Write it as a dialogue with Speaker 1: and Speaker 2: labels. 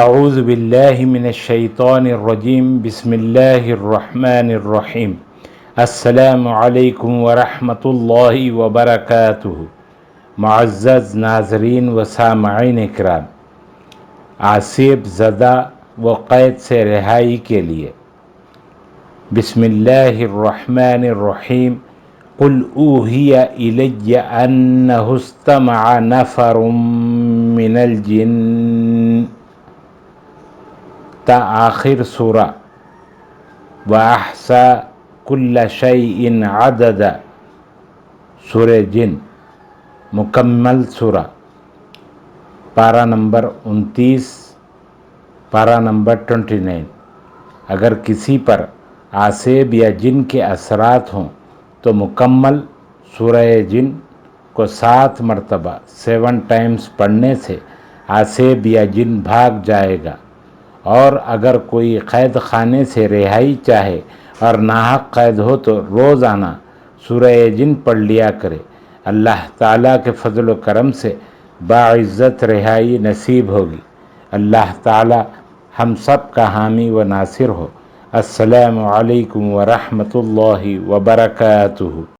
Speaker 1: اعوذ باللہ من الشیطان الرجیم بسم اللہ الرحمن الرحیم السلام علیکم ورحمۃ اللہ وبرکاتہ۔ معزز ناظرین و سامعین اکرام، آسیب زدہ و قید سے رہائی کے لیے بسم اللہ الرحمن الرحیم قل اوحی الی انہ استمع نفر من الجن تا آخر سورہ وَأَحْصَىٰ كُلَّ شَيْءٍ عَدَدًا، سورہ جن مکمل سورہ، پارہ نمبر 29، پارہ نمبر 29۔ اگر کسی پر آسیب یا جن کے اثرات ہوں تو مکمل سورہ جن کو 7 مرتبہ 7 ٹائمز پڑھنے سے آسیب یا جن بھاگ جائے گا، اور اگر کوئی قید خانے سے رہائی چاہے اور ناحق قید ہو تو روزانہ سورہ جن پڑھ لیا کرے۔ اللہ تعالیٰ کے فضل و کرم سے باعزت رہائی نصیب ہوگی۔ اللہ تعالیٰ ہم سب کا حامی و ناصر ہو۔ السلام علیکم ورحمۃ اللہ وبرکاتہ۔